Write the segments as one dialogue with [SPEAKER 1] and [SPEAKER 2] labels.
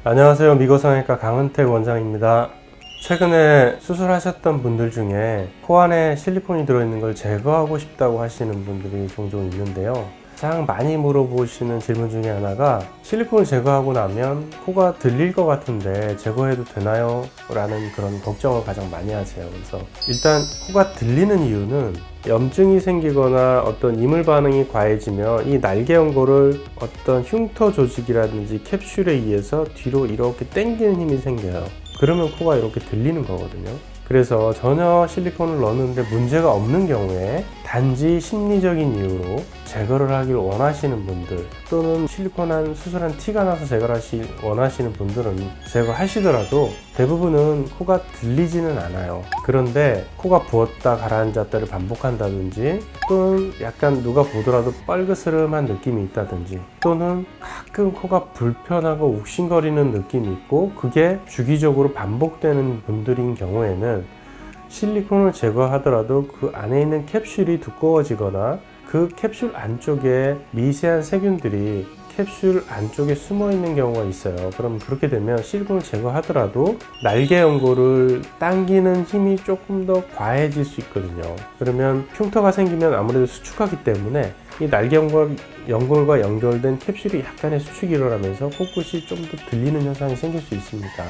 [SPEAKER 1] 안녕하세요. 미고성형외과 강은택 원장입니다. 최근에 수술하셨던 분들 중에 코 안에 실리콘이 들어있는 걸 제거하고 싶다고 하시는 분들이 종종 있는데요. 가장 많이 물어보시는 질문 중에 하나가 실리콘을 제거하고 나면 코가 들릴 것 같은데 제거해도 되나요? 라는 그런 걱정을 가장 많이 하세요. 그래서 일단 코가 들리는 이유는 염증이 생기거나 어떤 이물 반응이 과해지면 이 날개 연골을 어떤 흉터 조직이라든지 캡슐에 의해서 뒤로 이렇게 당기는 힘이 생겨요. 그러면 코가 이렇게 들리는 거거든요. 그래서 전혀 실리콘을 넣었는데 문제가 없는 경우에 단지 심리적인 이유로 제거를 하길 원하시는 분들, 또는 실리콘 수술한 티가 나서 제거를 원하시는 분들은 제거하시더라도 대부분은 코가 들리지는 않아요. 그런데 코가 부었다 가라앉았다를 반복한다든지, 또는 약간 누가 보더라도 뻘그스름한 느낌이 있다든지, 또는 가끔 코가 불편하고 욱신거리는 느낌이 있고 그게 주기적으로 반복되는 분들인 경우에는 실리콘을 제거하더라도 그 안에 있는 캡슐이 두꺼워지거나 그 캡슐 안쪽에 미세한 세균들이 캡슐 안쪽에 숨어 있는 경우가 있어요. 그럼 그렇게 되면 실리콘을 제거하더라도 날개 연골을 당기는 힘이 조금 더 과해질 수 있거든요. 그러면 흉터가 생기면 아무래도 수축하기 때문에 이 날개 연골과 연결된 캡슐이 약간의 수축이 일어나면서 코끝이 좀 더 들리는 현상이 생길 수 있습니다.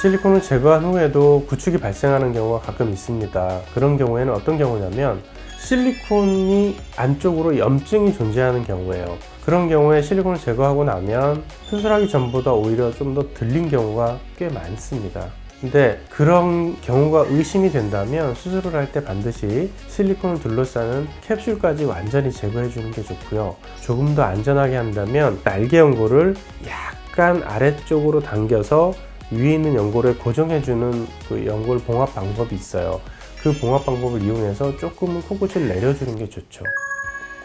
[SPEAKER 1] 실리콘을 제거한 후에도 구축이 발생하는 경우가 가끔 있습니다. 그런 경우에는 어떤 경우냐면 실리콘이 안쪽으로 염증이 존재하는 경우예요. 그런 경우에 실리콘을 제거하고 나면 수술하기 전보다 오히려 좀 더 들린 경우가 꽤 많습니다. 근데 그런 경우가 의심이 된다면 수술을 할 때 반드시 실리콘을 둘러싸는 캡슐까지 완전히 제거해 주는 게 좋고요. 조금 더 안전하게 한다면 날개 연골을 약간 아래쪽으로 당겨서 위에 있는 연골을 고정해주는 그 연골 봉합 방법이 있어요. 그 봉합 방법을 이용해서 조금은 코끝을 내려주는 게 좋죠.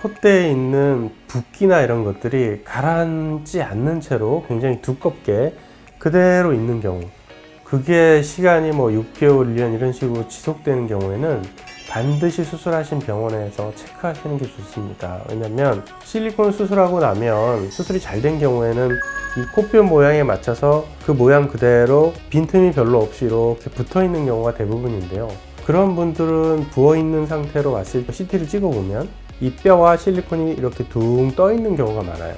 [SPEAKER 1] 콧대에 있는 붓기나 이런 것들이 가라앉지 않는 채로 굉장히 두껍게 그대로 있는 경우, 그게 시간이 6개월, 1년 이런 식으로 지속되는 경우에는 반드시 수술하신 병원에서 체크하시는 게 좋습니다. 왜냐면 실리콘 수술하고 나면 수술이 잘 된 경우에는 이 코뼈 모양에 맞춰서 그 모양 그대로 빈틈이 별로 없이 이렇게 붙어 있는 경우가 대부분인데요. 그런 분들은 부어 있는 상태로 왔을 때 CT를 찍어보면 이 뼈와 실리콘이 이렇게 둥 떠 있는 경우가 많아요.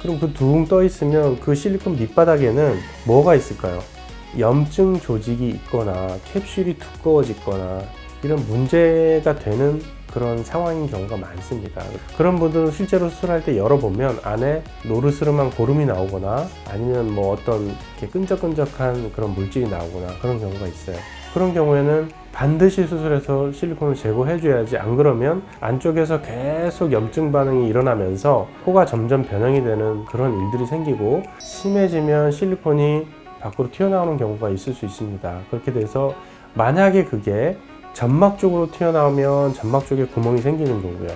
[SPEAKER 1] 그럼 그 둥 떠 있으면 그 실리콘 밑바닥에는 뭐가 있을까요? 염증 조직이 있거나 캡슐이 두꺼워지거나 이런 문제가 되는 그런 상황인 경우가 많습니다. 그런 분들은 실제로 수술할 때 열어보면 안에 노르스름한 고름이 나오거나 아니면 어떤 이렇게 끈적끈적한 그런 물질이 나오거나 그런 경우가 있어요. 그런 경우에는 반드시 수술해서 실리콘을 제거해 줘야지, 안 그러면 안쪽에서 계속 염증 반응이 일어나면서 코가 점점 변형이 되는 그런 일들이 생기고, 심해지면 실리콘이 밖으로 튀어나오는 경우가 있을 수 있습니다. 그렇게 돼서 만약에 그게 점막 쪽으로 튀어나오면 점막 쪽에 구멍이 생기는 거고요.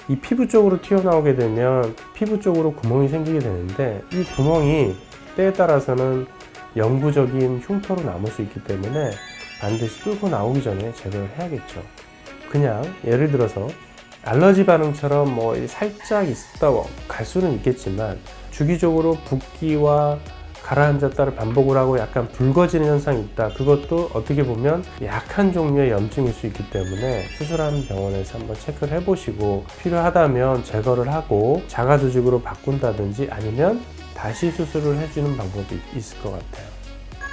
[SPEAKER 1] 이 피부 쪽으로 튀어나오게 되면 피부 쪽으로 구멍이 생기게 되는데, 이 구멍이 때에 따라서는 영구적인 흉터로 남을 수 있기 때문에 반드시 뚫고 나오기 전에 제거를 해야겠죠. 그냥 예를 들어서 알러지 반응처럼 살짝 있었다 갈 수는 있겠지만, 주기적으로 붓기와 가라앉았다를 반복을 하고 약간 붉어지는 현상이 있다. 그것도 어떻게 보면 약한 종류의 염증일 수 있기 때문에 수술하는 병원에서 한번 체크를 해보시고, 필요하다면 제거를 하고 자가 조직으로 바꾼다든지 아니면 다시 수술을 해주는 방법이 있을 것 같아요.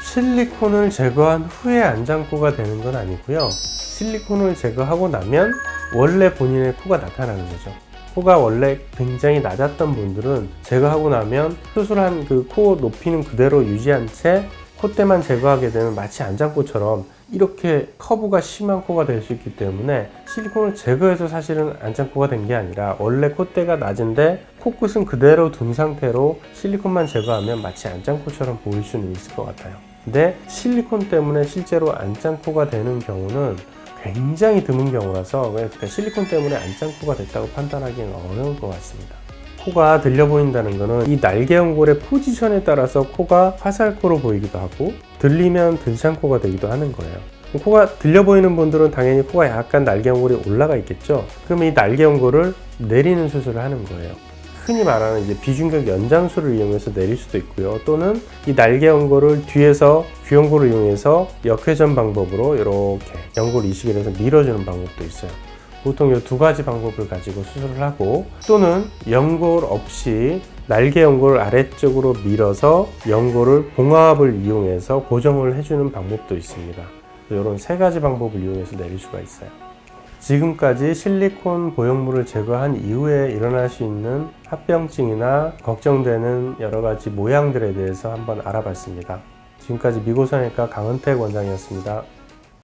[SPEAKER 1] 실리콘을 제거한 후에 안장코가 되는 건 아니고요. 실리콘을 제거하고 나면 원래 본인의 코가 나타나는 거죠. 코가 원래 굉장히 낮았던 분들은 제거하고 나면 수술한 그 코 높이는 그대로 유지한 채 콧대만 제거하게 되면 마치 안장코처럼 이렇게 커브가 심한 코가 될 수 있기 때문에, 실리콘을 제거해서 사실은 안장코가 된 게 아니라 원래 콧대가 낮은데 코끝은 그대로 둔 상태로 실리콘만 제거하면 마치 안장코처럼 보일 수는 있을 것 같아요. 근데 실리콘 때문에 실제로 안장코가 되는 경우는 굉장히 드문 경우라서 실리콘 때문에 안장코가 됐다고 판단하기는 어려울 것 같습니다. 코가 들려 보인다는 것은 이 날개 연골의 포지션에 따라서 코가 화살코로 보이기도 하고, 들리면 들창코가 되기도 하는 거예요. 코가 들려 보이는 분들은 당연히 코가 약간 날개 연골이 올라가 있겠죠. 그러면 이 날개 연골을 내리는 수술을 하는 거예요. 흔히 말하는 이제 비중격 연장술을 이용해서 내릴 수도 있고요. 또는 이 날개 연골을 뒤에서 귀연골을 이용해서 역회전 방법으로 이렇게 연골 이식을 해서 밀어주는 방법도 있어요. 보통 이 두 가지 방법을 가지고 수술을 하고, 또는 연골 없이 날개 연골을 아래쪽으로 밀어서 연골을 봉합을 이용해서 고정을 해주는 방법도 있습니다. 이런 세 가지 방법을 이용해서 내릴 수가 있어요. 지금까지 실리콘 보형물을 제거한 이후에 일어날 수 있는 합병증이나 걱정되는 여러 가지 모양들에 대해서 한번 알아봤습니다. 지금까지 미고성형외과 강은택 원장이었습니다.